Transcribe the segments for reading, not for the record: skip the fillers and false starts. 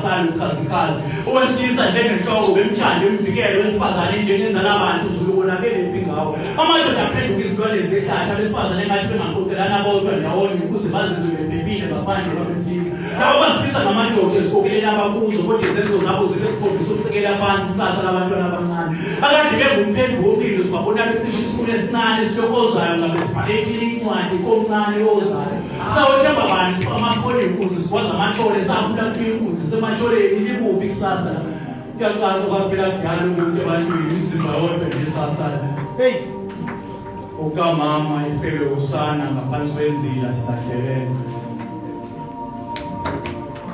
engasali ukhazikhazi owesilisa njengenhloko bemthande emvikelo wesifazane njengenzala abantu uzulu konakele impingawo amadoda aphenduka izilwane zehlathi abesifazane engathi bengaqoqelana bodwa ndawonye ukuze bazizwe bephephile ngaphandle kwabesilisa labo basifisa ngamadoda ezikokeleni abakuzo kodwa izenzo zabo zilezikhombisa ukucekela phansi isasa labantwana abancane akade bengumphendu womlilo sibabona becisha isikhulu esincane esilokozayo ngabe sibhalethile incwadi komncane ozayo sawuthemba bani amafoni inkunzi sikwazi amashole sakhula kuthiwa inkunzi semasholeni likuphi kusasa kuyacaca kwaphela kudala ukuthi ebantwini umzimba wodwa ngesasa hey ukamama ifele usana ngaphansi kwenzila silahlekele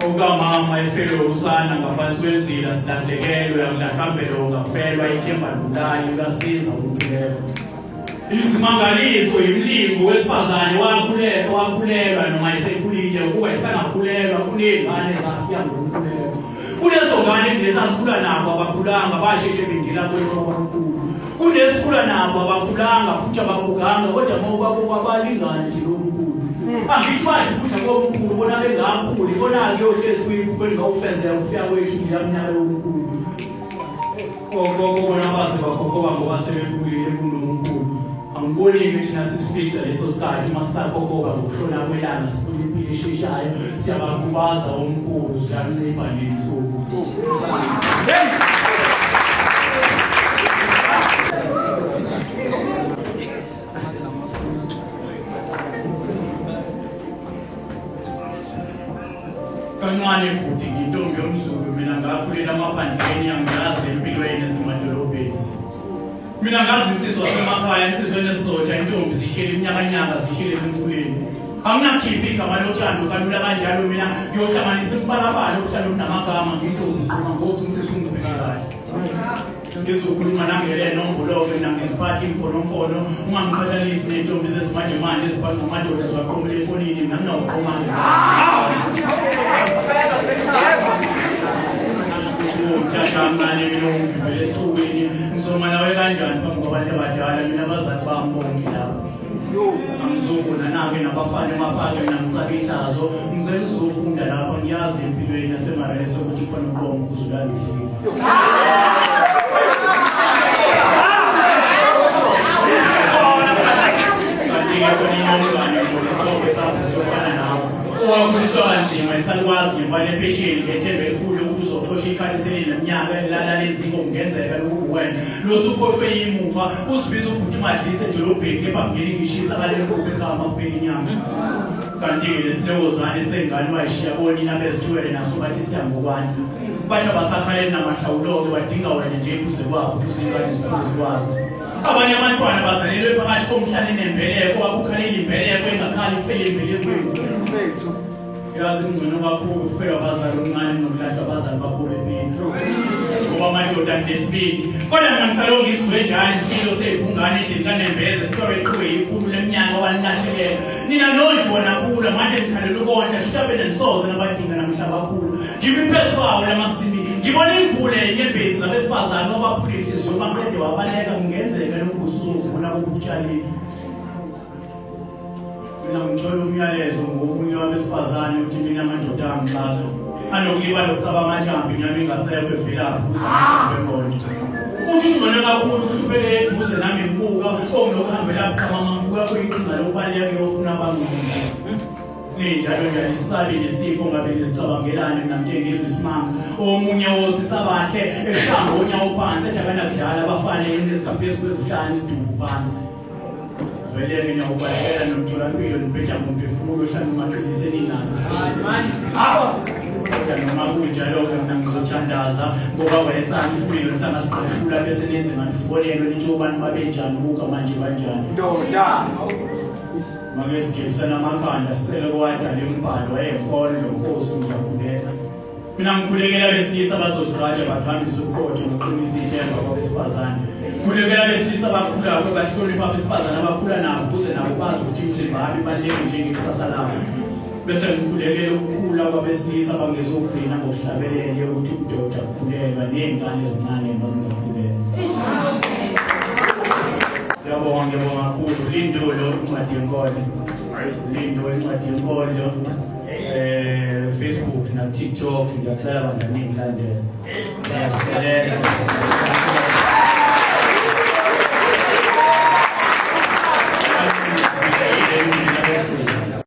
ukamama ifele usana ngaphansi kwenzila silahlekelwe yakulahlambelo ngafelwa ithemba lulayo ukasiza ukuphela izimangaliso imlingo wesifazane wakhulelwa noma esekhulile ukuba esangakhulelwa kunezingane zafika ngokukhulelwa kulezo ngane nesasikhula nabo abakhulanga basheshe bendela kwaNkulunkulu kunesikhula nabo abakhulanga futhi ababukanga kodwa mawubabo balingane nje lonkulu angishwazi ukuthi ngonkulu bona bengakhuli bona ke yohlezi kuyiphuphe ngawufezela ufika kwethu ngiyamnyaka lonkulu bona base bakhokoba ngoba sebekhulile kuNkulunkulu angiboni ukuthi nasisifica leso sikhathi masisakhokoba ngokushona kwelanga sifuna impilo esheshayo siyabakubaza omkhulu siyancipha nensuku kancane futhi ngintombi yomzulu mina ngakhulela amaphandleni angiyazi empilweni esemadolobheni mina ngazi insizwa semakhaya insizweni esisotsha intombi zihleli iminyakanyaka zihleli emfuleni anginakhiphi igama lothando kalula kanjalo mina ngiyohlanganisa imbalabala okuhlala kunamagama ngintombi nquma ngokuthi ngisesungubheka kahle ngizokhuluma nangele nombolo-ke nangiziphathi imfonomfono ungangiqhathanisi nentombi zesimanjemanje eziphathwa ngamadoda ziwaqomela efonini mina nginawuqoma-ke umthathamncane mina ungivele esithubeni ngizoma nawe kanjani phambi kwabantu abadala mina abazali bami bonke lapho angizobona nake nabafana emaphake nangisabe ihlazo ngizele uzofunda lapho ngiyazi empilweni yasemarese ukuthi khona uqomo ukuze ulangihlile Owakuliswanzima esalukwazi ngempane epesheni ngethembe ekhulu ukuthi uzoxosha ikhadi selineminyaka elilala lezinko kungenzeka lokuwena losukhohlwe yimuva usibiza ukuthi madlise edolobheni kepha ngeli ngishisa balekuphi ekhama kuphela inyama kanti-ke lesilewozane sengane bayishiya bonina bezithuwele naso bathi siyangokwana bathi abasakhaleni namahlawulo-ke badinga wena nje eduze kwabo ukuze ingane zikwazi abanye abantwana bazalelwe phakathi komhlane nembeleko bakukhalela imbeleko engakhali ifele embelekweni yazi ngcono kakhulu ufela abazali omncane nokulahla abazali bakhulu empilo ngoba amadoda anesibindi kodwa mina ngisaloko ngisizwe njani isipilo seyibhungane endlini kanembeze kuthiwa beqhube yikhulu leminyaka owanilahlelela nina nodliwa nakhula manje nikhalele ukondla shitabe nenisoze nabadinga namhlaba kakhulu ngimiphezu kwawo lamasimbi ngibona imvule nyembezi zabesifazane obaphula inhliziyo baqede wabaleka kungenzeka lokuthi uzovuna kokutshalile mina ngithola umyalezo ngomunye wabesifazane ukuthi mina amadoda angixaka anokulibala ukucaba amajambi nyama ingasekho evelaphi uzamashambengqondo uthi ngcono kakhulu ukuhluphele eduze nami ngibuka okunokuhambela buqhamama ngibuka kuyiqhinga lokubaleka kuyofuna abanguni ninjalo ngiyalisabi nesifo ngabe ngizicabangelane namntengizi isimanga omunye wosisabahle ehamba onyawo phansi ejakana kudlala abafane nezigaphezu kwezihlanu isidubu phansi veleke ngiyawubalekela nomtholampilo nibetha ngomphefumulo ohlala umaqiniseni nazo noma kunjalo-ke mina ngizothandaza ngoba wayesami isipilo nisangasiqashula bese nenze nganisibonelo nitsho ubani babenjani buka manje banjani make sigebisana amakhanda sicele kowadala imibhalo wayenkondlo nkosi ngiyakhuleka mina ngikhulekela besilisa bazozigqaja bathambise ubuqotho nokuqinisa ithemba kwabesifazane ngikhulekela besilisa abakhulako bahloniphe abesifazane abakhula nabo ukuze nabo bazi ukuthi imizimbabi ibaluleke njengekusasa labo bese ngikhulekela ukukhula kwabesilisa bangezokugcina ngokuhlabelele ukuthi ubudoda bukhulelwa ney'ngane ezincane mazingakhulelwa ngiyabonga kakhulu lindolo incwadi yenkondlo lindo incwadi yenkondlo Facebook na TikTok, ngiyakusala bandla ningilandela.